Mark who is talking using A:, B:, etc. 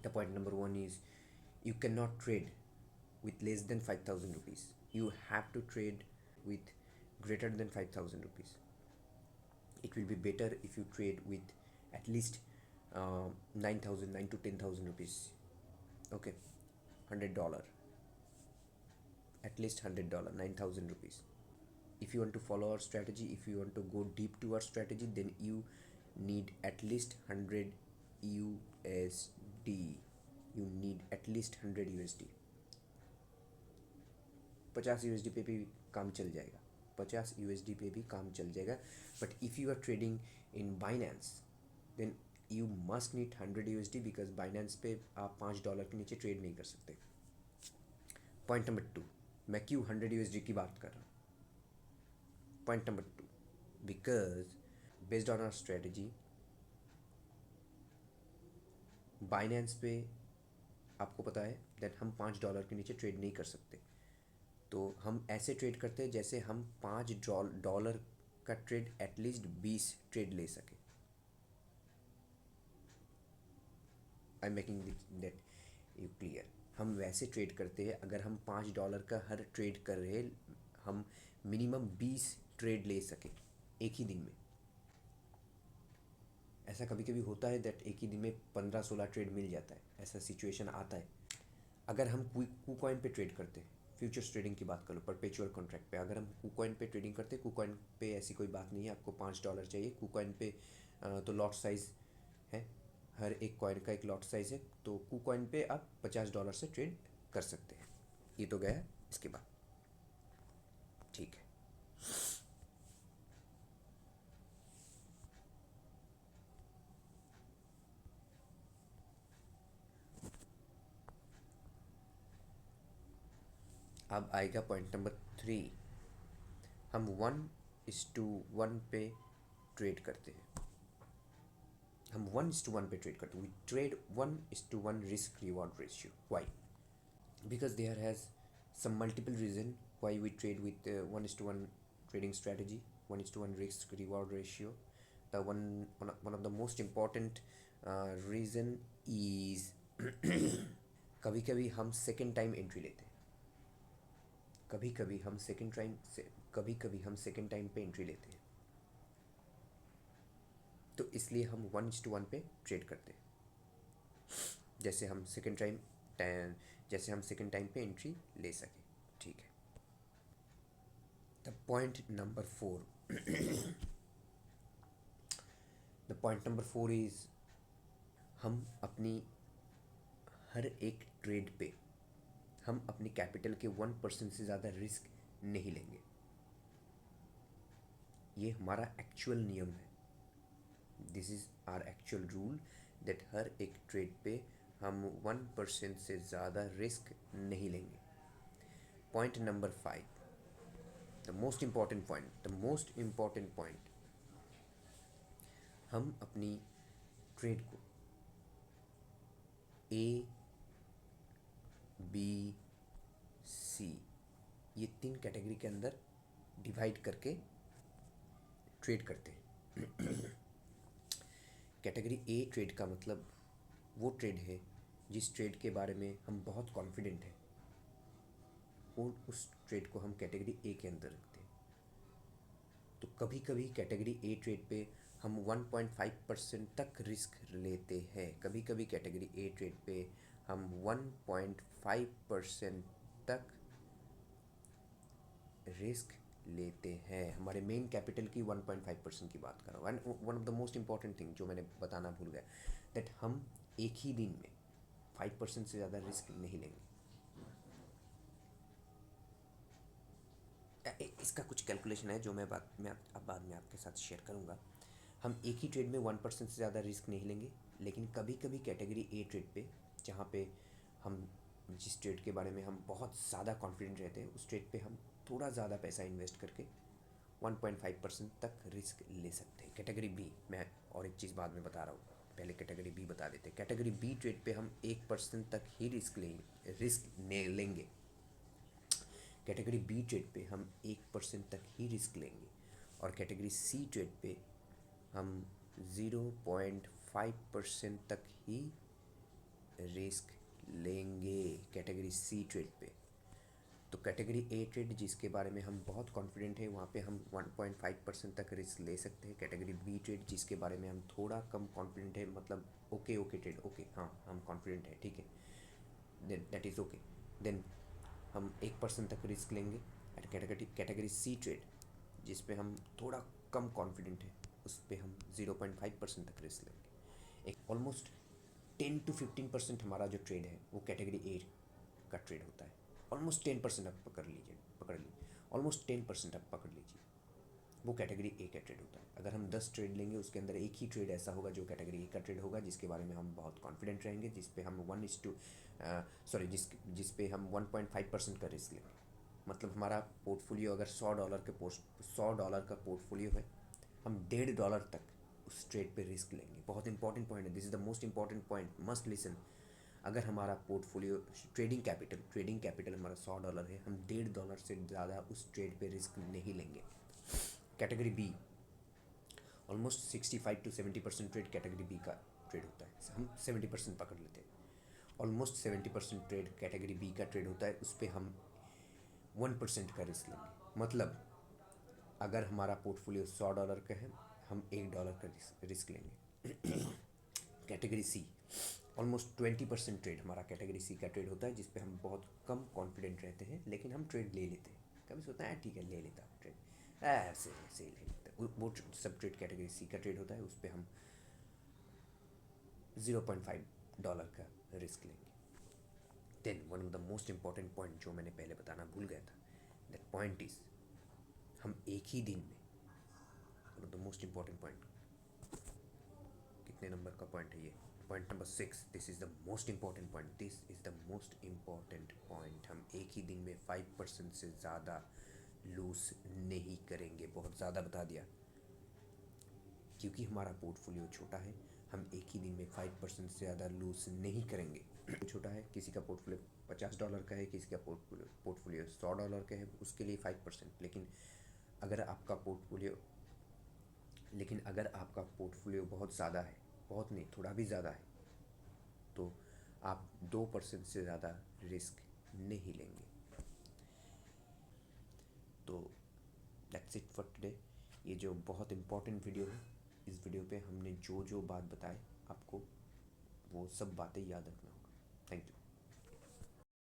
A: The point number one is you cannot trade with less than 5,000 rupees. You have to trade with greater than 5,000 rupees. It will be better if you trade with at least 9,000, 9 to 10,000 rupees. Okay, $100, at least $100, 9,000 rupees. If you want to follow our strategy, if you want to go deep to our strategy, then you need at least 100 USD. You need at least 100 USD. 50 USD पे भी काम चल जाएगा, 50 USD पे भी काम चल जाएगा. But if you are trading in Binance then you must need 100 USD, because Binance पे आप $5 के नीचे ट्रेड नहीं कर सकते. पॉइंट नंबर 2, मैं क्यों 100 USD की बात कर रहा हूँ. Point number 2, because based on our strategy Binance पे आपको पता है दैट हम $5 के नीचे ट्रेड नहीं कर सकते. तो हम ऐसे ट्रेड करते हैं जैसे हम $5 का ट्रेड एटलीस्ट 20 ट्रेड ले सके. I am making that you clear. हम वैसे ट्रेड करते हैं, अगर हम $5 का हर ट्रेड कर रहे हैं, हम मिनिमम 20 ट्रेड ले सके एक ही दिन में. ऐसा कभी कभी होता है दैट एक ही दिन में 15-16 ट्रेड मिल जाता है, ऐसा सिचुएशन आता है. अगर हम KuCoin पे ट्रेड करते हैं, फ्यूचर्स ट्रेडिंग की बात कर लो, परपेचुअल कॉन्ट्रैक्ट पे, अगर हम KuCoin पे ट्रेडिंग करते हैं, KuCoin पे ऐसी कोई बात नहीं है आपको $5 चाहिए. KuCoin पे तो लॉट साइज है, हर एक कॉइन का एक लॉट साइज है, तो KuCoin पे आप $50 से ट्रेड कर सकते हैं. ये तो गया इसके बाद, ठीक है. अब आएगा पॉइंट नंबर 3. हम 1:1 पे ट्रेड करते हैं. हम 1:1 पे ट्रेड करते हैं. We trade 1:1 risk reward ratio. Why? Because there has some multiple reason why we trade with 1:1 trading strategy, 1:1 risk reward ratio. The one of the most important reason is कभी कभी हम second time entry लेते हैं. कभी कभी हम second time पे entry लेते हैं, तो इसलिए हम 1:1 पे ट्रेड करते हैं. जैसे हम सेकेंड टाइम पे एंट्री ले सके. ठीक है. द पॉइंट नंबर 4 इज हम अपनी हर एक ट्रेड पे हम अपनी कैपिटल के 1% से ज़्यादा रिस्क नहीं लेंगे. ये हमारा एक्चुअल नियम है. This is our actual rule that हर एक ट्रेड पे हम 1% से ज़्यादा रिस्क नहीं लेंगे. Point number 5, the most important point, हम अपनी ट्रेड को A, B, C ये 3 कैटेगरी के अंदर डिवाइड करके ट्रेड करते हैं. कैटेगरी ए ट्रेड का मतलब वो ट्रेड है जिस ट्रेड के बारे में हम बहुत कॉन्फिडेंट हैं, और उस ट्रेड को हम कैटेगरी ए के अंदर रखते हैं. तो कभी कभी कैटेगरी ए ट्रेड पे हम 1.5% तक रिस्क लेते हैं. कभी कभी कैटेगरी ए ट्रेड पे हम 1.5% तक रिस्क लेते हैं. हमारे मेन कैपिटल की 1.5% की बात कर रहा हूँ. And one of the most important thing जो मैंने बताना भूल गया, दैट हम एक ही दिन में 5% से ज़्यादा रिस्क नहीं लेंगे. इसका कुछ कैलकुलेशन है जो मैं अब बाद में आपके साथ शेयर करूँगा. हम एक ही ट्रेड में 1% से ज़्यादा रिस्क नहीं लेंगे, लेकिन कभी कभी कैटेगरी ए ट्रेड पे, जहाँ पे हम जिस ट्रेड के बारे में हम बहुत ज़्यादा कॉन्फिडेंट रहते हैं, उस ट्रेड पे हम थोड़ा ज़्यादा पैसा इन्वेस्ट करके 1.5% तक रिस्क ले सकते हैं. कैटेगरी बी, मैं और एक चीज़ बाद में बता रहा हूँ, पहले कैटेगरी बी बता देते हैं. कैटेगरी बी ट्रेड पे हम 1% तक ही रिस्क लेंगे. कैटेगरी बी ट्रेड पे हम 1% तक ही रिस्क लेंगे, और कैटेगरी सी ट्रेड पे हम 0.5% तक ही रिस्क लेंगे कैटेगरी सी ट्रेड पे। तो कैटेगरी ए ट्रेड जिसके बारे में हम बहुत कॉन्फिडेंट है वहाँ पे हम 1.5% तक रिस्क ले सकते हैं। कैटेगरी बी ट्रेड जिसके बारे में हम थोड़ा कम कॉन्फिडेंट है, मतलब ओके ट्रेड, ओके हाँ हम कॉन्फिडेंट है, ठीक है, then that is okay, then हम 1% तक रिस्क लेंगे। एट कैटेगरी सी ट्रेड जिस पे हम थोड़ा कम कॉन्फिडेंट है उस पर हम 0.5% तक रिस्क लेंगे। एक ऑलमोस्ट 10 to 15% हमारा जो ट्रेड है वो कैटेगरी ए का ट्रेड होता है। ऑलमोस्ट 10% आप पकड़ लीजिए, ऑलमोस्ट 10% आप पकड़ लीजिए, वो कैटेगरी ए का ट्रेड होता है। अगर हम 10 ट्रेड लेंगे उसके अंदर एक ही ट्रेड ऐसा होगा जो कैटेगरी ए का ट्रेड होगा, जिसके बारे में हम बहुत कॉन्फिडेंट रहेंगे, जिस पे हम जिस पे हम 1.5% का रिस्क लेंगे। मतलब हमारा पोर्टफोलियो अगर $100 का पोर्टफोलियो है, हम $1.5 तक उस ट्रेड पे रिस्क लेंगे। बहुत इंपॉर्टेंट पॉइंट है, this is the most important point, must listen. अगर हमारा पोर्टफोलियो ट्रेडिंग कैपिटल हमारा $100 है, हम $1.5 से ज़्यादा उस ट्रेड पे रिस्क नहीं लेंगे। Category B almost 65 to 70% trade category B का ट्रेड होता है, हम 70% पकड़ लेते हैं। ऑलमोस्ट 70% ट्रेड कैटेगरी बी का ट्रेड होता है, उस पर हम 1% का रिस्क लेंगे। मतलब अगर हमारा पोर्टफोलियो $100 का है, हम $1 का रिस्क लेंगे। कैटेगरी सी ऑलमोस्ट 20% ट्रेड हमारा कैटेगरी सी का ट्रेड होता है, जिस पे हम बहुत कम कॉन्फिडेंट रहते हैं, लेकिन हम ट्रेड ले लेते हैं। कभी सोचता है ठीक है ले लेता हूँ ट्रेड, ऐसे ऐसे ले लेता है, वो सब ट्रेड कैटेगरी सी का ट्रेड होता है, उस पर हम $0.5 का रिस्क लेंगे। Then one of the most important point जो मैंने पहले बताना भूल गया था, दैट पॉइंट इज हम एक ही दिन में, one of the most important point, कितने नंबर का पॉइंट है ये, point number 6, this is the most important point, this is the most important point. हम एक ही दिन में 5% से ज़्यादा लूज नहीं करेंगे। बहुत ज़्यादा बता दिया, क्योंकि हमारा पोर्टफोलियो छोटा है, हम एक ही दिन में 5% से ज़्यादा लूज नहीं करेंगे। छोटा है, किसी का पोर्टफोलियो $50 का है, किसी का पोर्टफोलियो $100 का है, उसके लिए 5%। लेकिन अगर आपका पोर्टफोलियो बहुत ज़्यादा है, बहुत नहीं थोड़ा भी ज़्यादा है, तो आप 2% से ज़्यादा रिस्क नहीं लेंगे। तो दैट्स इट फॉर टुडे। ये जो बहुत इम्पोर्टेंट वीडियो है, इस वीडियो पे हमने जो जो बात बताए आपको, वो सब बातें याद रखना होगा। Thank you.